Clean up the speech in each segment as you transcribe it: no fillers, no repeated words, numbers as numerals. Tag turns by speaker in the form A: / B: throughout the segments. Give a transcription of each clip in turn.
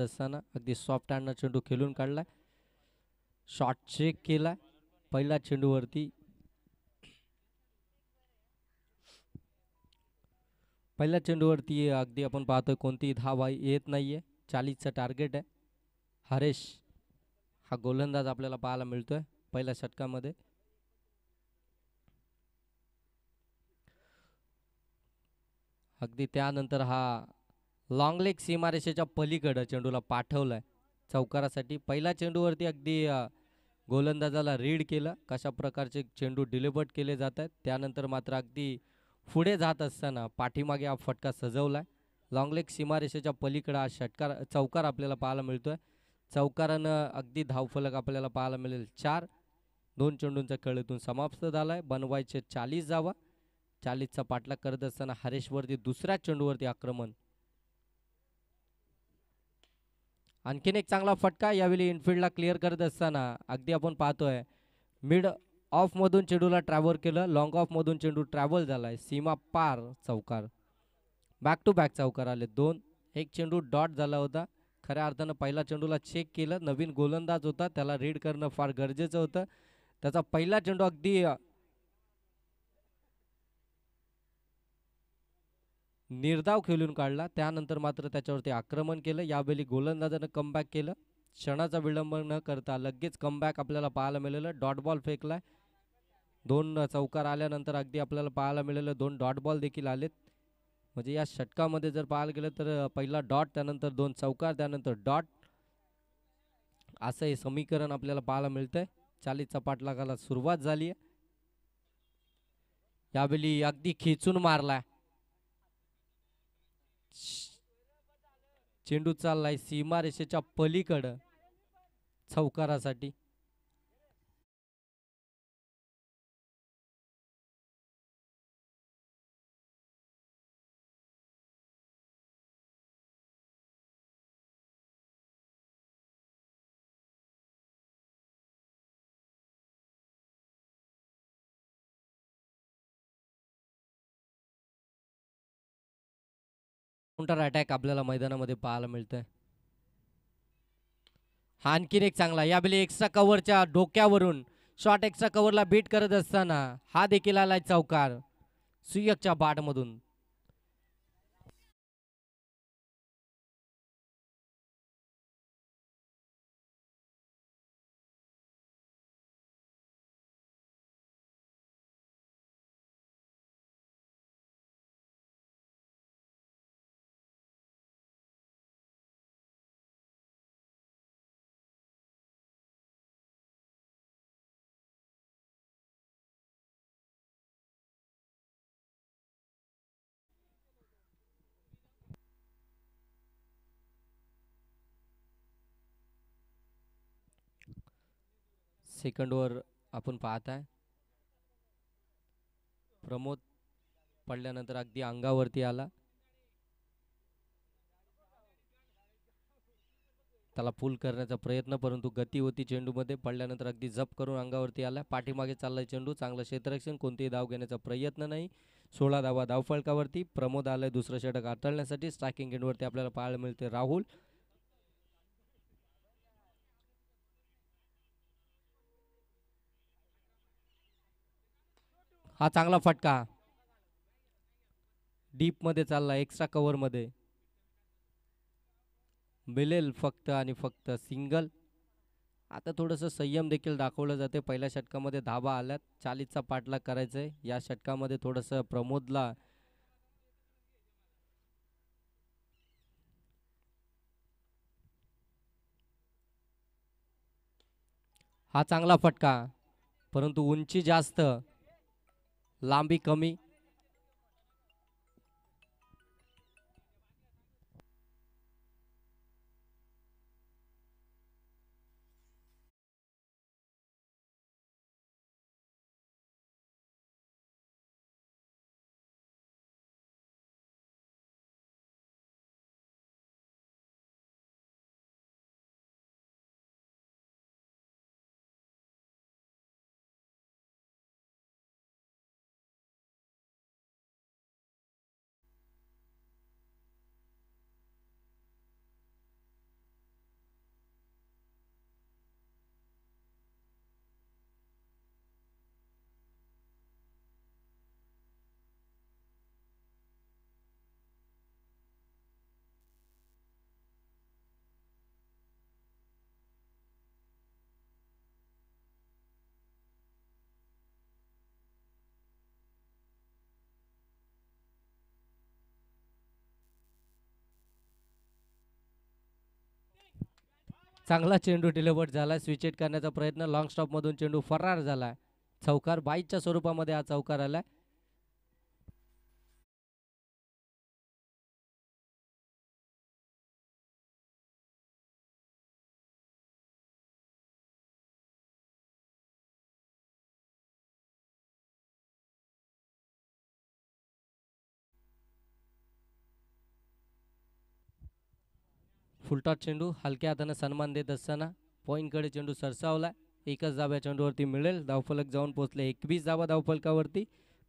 A: असताना अगदी सॉफ्ट हँडनं चेंडू खेळून काढलाय. शॉट चेक केला पहिल्या चेंडूवरती. पहिल्या चेंडूवरती अगदी आपण पाहतोय कोणतीही धाव येत नाहीये. 40चं टार्गेट आहे. हरेश हा गोलंदाज आपल्याला पाहायला मिळतोय पहिल्या षटकामध्ये. अगदी त्यानंतर हा लॉंग लेग सीमारेषेच्या पलीकडे चेंडूला पाठवलाय चौकारासाठी. पहिल्या चेंडूवरती अगदी गोलंदाजाला रीड केलं कशा प्रकारचे चेंडू डिलिव्हर्ड केले जात आहेत. त्यानंतर मात्र अगदी पुढे जात असताना पाठीमागे हा फटका सजवलाय. लॉंग लेग सीमारेषेच्या पलीकडे हा चौकार आपल्याला पाहायला मिळतोय. चौकारानं अगदी धावफलक आपल्याला पाहायला मिळेल 4. 2 चेंडूंचा खेळ समाप्त झालाय. बनवायचे 40 धावा. 40चा पाठलाग करत असताना हरेशवरती दुसऱ्या चेंडूवरती आक्रमण. आणखीन एक चांगला फटका यावेळी इनफिल्डला क्लिअर करत असताना अगदी आपण पाहतोय मिड ऑफ मधून चेंडूला ट्रॅव्हल केलं. लॉंग ऑफ मधून चेंडू ट्रॅव्हल झालाय. सीमा पार चौकार. बॅक टू बॅक चौकार आले 2. एक चेंडू डॉट झाला होता. खऱ्या अर्थानं पहिला चेंडूला चेक केलं. नवीन गोलंदाज होता त्याला रीड करणं फार गरजेचं होतं. त्याचा पहिला चेंडू अगदी निर्धाव खेळून काढला. त्यानंतर मात्र त्याच्यावरती आक्रमण केलं. यावेळी गोलंदाजानं कमबॅक केलं. क्षणाचा विलंब न करता लगेच कमबॅक आपल्याला पाहायला मिळालं. Dot ball फेकलाय. 2 चौकार आल्यानंतर अगदी आपल्याला पाहायला मिळालं 2 डॉट बॉल देखील आलेत. म्हणजे या षटकामध्ये जर पाहायला गेलं तर पहिला डॉट, त्यानंतर 2 चौकार, त्यानंतर डॉट असं हे समीकरण आपल्याला पाहायला मिळतंय. 40चा पाठलागाला सुरुवात झाली आहे. यावेळी अगदी खेचून मारलाय. चेंडू चाललाय सीमारेषेच्या पलीकडं चौकारासाठी. काउंटर अटॅक आपल्याला मैदानामध्ये पाहायला मिळतंय. हा आणखीन एक चांगला यावेळी एक्स्ट्रा कव्हरच्या डोक्यावरून शॉट एक्स्ट्रा कव्हरला बीट करत असताना हा देखील आलाय चौकार सुयकच्या बाटमधून. सेकंड ओव्हर आपण पाहताय. प्रमोद पडल्यानंतर अगदी अंगावरती आला. त्याला पुल करण्याचा प्रयत्न परंतु गती होती चेंडूमध्ये. पडल्यानंतर अगदी जप करून अंगावरती आला. पाठीमागे चाललाय चेंडू. चांगलं क्षेत्ररक्षण. कोणतेही धाव घेण्याचा प्रयत्न नाही. 16 धावा धावफलकावरती. प्रमोद आलाय दुसरं षटक हाताळण्यासाठी. स्ट्रायकिंग एंडवरती आपल्याला पाहायला मिळते राहुल. हा चांगला फटका डीप मध्ये चालला एक्स्ट्रा कव्हर मध्ये. मिळेल फक्त आणि फक्त सिंगल. आता थोडंसं संयम देखील दाखवलं जाते. पहिल्या षटकामध्ये धावा आल्यात. 40चा पाठलाग करायचंय. या षटकामध्ये थोडंसं प्रमोदला हा चांगला फटका परंतु उंची जास्त लांबी कमी. चांगला चेंडू डिलिव्हर्ड झाला, स्विचेट करण्याचा प्रयत्न, लॉंग स्टॉप मधून चेंडू फरार झाला. चौकार बाईच्या स्वरूपामध्ये हा चौकार आलाय. फुलटॉस चेंडू हलक्या हाताने सन्मान देत असताना पॉईंटकडे चेंडू सरसावला. एकच धाव्या चेंडूवरती मिळेल. धावफलक जाऊन पोहोचले 21 धावा धावफलकावरती.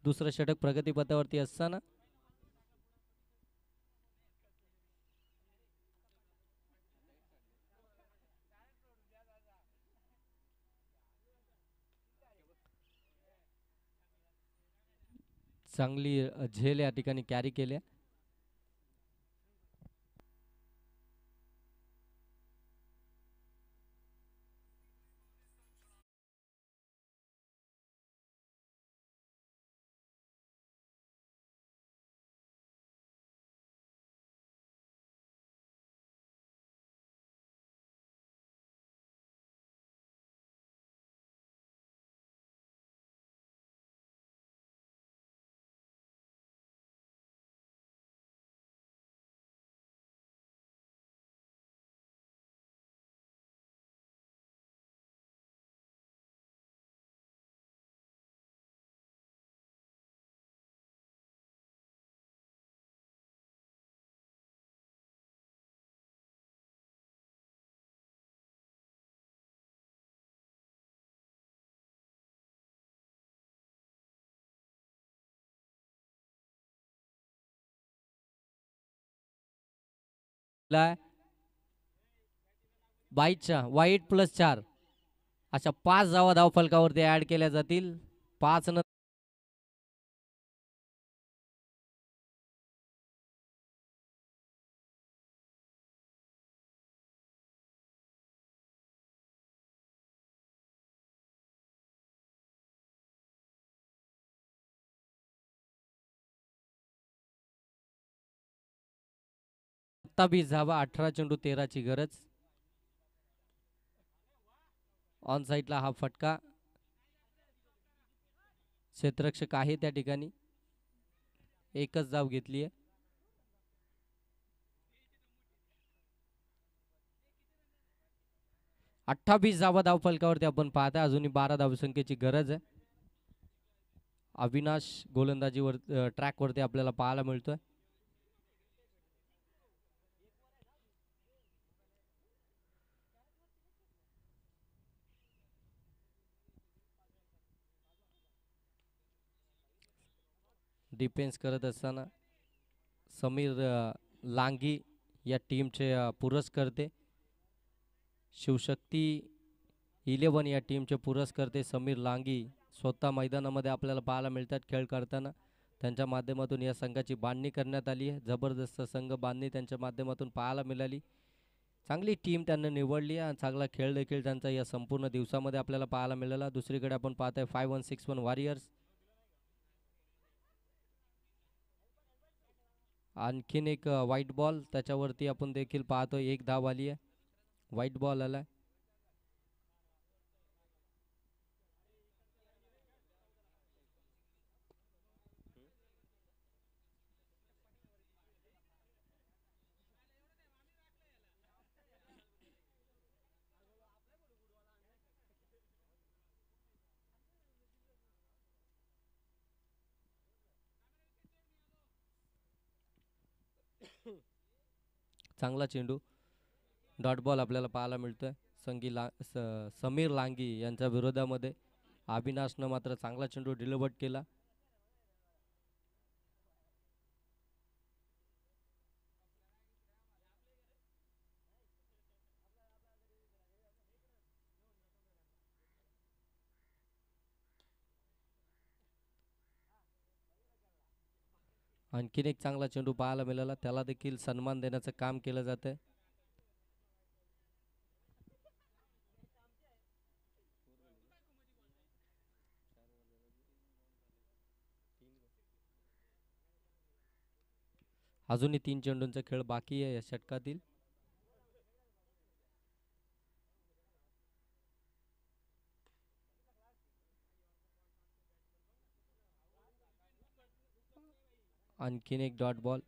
A: दुसरं षटक प्रगतीपथावरती असताना चांगली झेल या ठिकाणी कॅरी केल्या. बाईटच्या वाईट +4 अशा 5 धावा धावफलकावरती ऍड केल्या जातील. 5 न 27 धावा, 18 चेंडू 13 ची गरज. ऑन साईडला हा फटका. क्षेत्ररक्षक आहे त्या ठिकाणी. एकच धाव घेतली आहे. 28 धावा धावफलकावरती आपण पाहता. अजूनही 12 धावसंख्येची गरज आहे. अविनाश गोलंदाजीवर ट्रॅकवरती आपल्याला पाहायला मिळतोय. डिफेन्स करत असताना समीर लांगी या टीमचे पुरस्कर्ते. शिवशक्ती 11 या टीमचे पुरस्कर्ते समीर लांगी स्वतः मैदानामध्ये आपल्याला पाहायला मिळतात खेळ करताना. त्यांच्या माध्यमातून या संघाची बांधणी करण्यात आली आहे. जबरदस्त संघ बांधणी त्यांच्या माध्यमातून पाहायला मिळाली. चांगली टीम त्यांनी निवडली आहे. चांगला खेळ देखील त्यांचा या संपूर्ण दिवसामध्ये आपल्याला पाहायला मिळाला. दुसरीकडे आपण पाहतोय 5161 वॉरियर्स. आणखीन एक व्हाईट बॉल त्याच्यावरती आपण देखील पाहतोय. एक धाव आली आहे. व्हाईट बॉल आलाय. चांगला चेंडू डॉट बॉल आपल्याला पाहायला मिळतोय. समीर लांगी यांच्या विरोधामध्ये अविनाशनं मात्र चांगला चेंडू डिलिव्हर्ड केला. आणखीन एक चांगला चेंडू पाहायला मिळाला. त्याला देखील सन्मान देण्याचं काम केलं जातंय. अजूनही 3 चेंडूंचा खेळ बाकी आहे या षटकातील. आणखीन एक डॉट बॉल.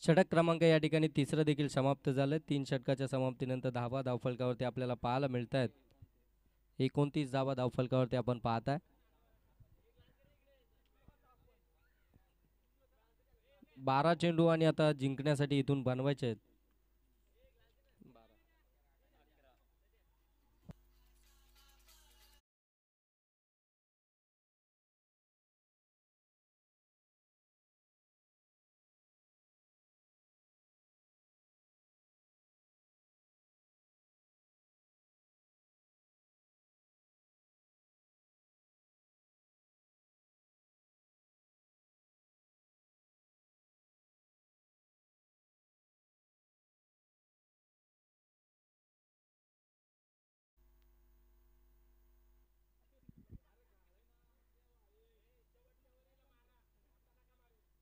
A: षटक क्रमांक या ठिकाणी तिसरं देखील समाप्त झालं. 3 षटकाच्या समाप्तीनंतर धावा धावफलकावरती आपल्याला पाहायला मिळत आहेत. 29 धावा धावफलकावरती आपण पाहताय. 12 चेंडू आणि आता जिंकण्यासाठी इथून बनवायचे आहेत.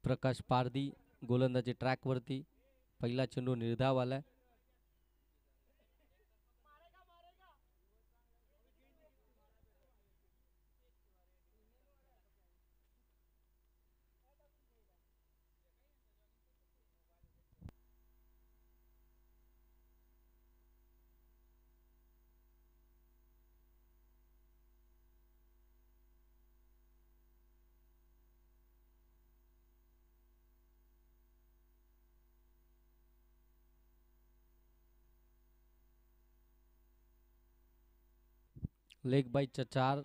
A: प्रकाश पारधी गोलंदाजी ट्रॅकवरती. पहिला चेंडू निर्धाव आलाय. लेग बाईटच्या 4.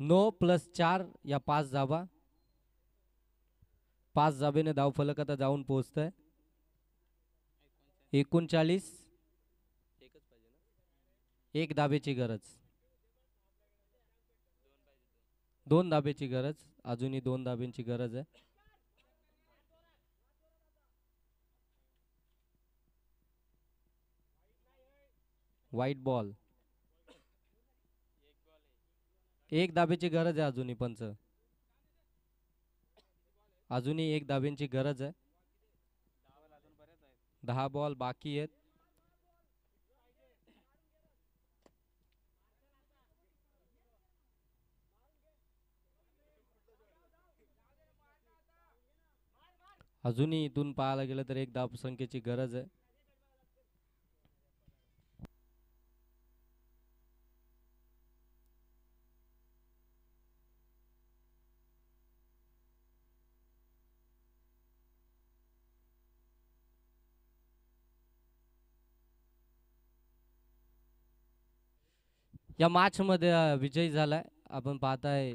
A: नो +4 या 5 धावा. 5 धाबेने धावफलक आता जाऊन पोहोचतंय. 39. एक धाबेची गरज. 2 धाबेची गरज. अजूनही 2 धाब्यांची गरज आहे. White ball. एक धाबेची गरज आहे अजूनही पंच. अजूनही एक धाब्यांची गरज आहे. 10 बॉल बाकी आहेत. अजूनही इथून पाहायला गेलं तर एक धाव संख्येची गरज आहे. या मॅच मध्ये विजयी झालाय. आपण पाहताय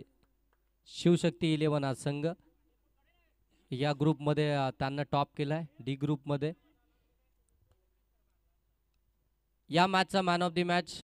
A: शिवशक्ती 11 हा संघ. या ग्रुप मध्ये त्यांना टॉप केलाय. डी ग्रुप मध्ये. या मॅचचा मॅन ऑफ द मॅच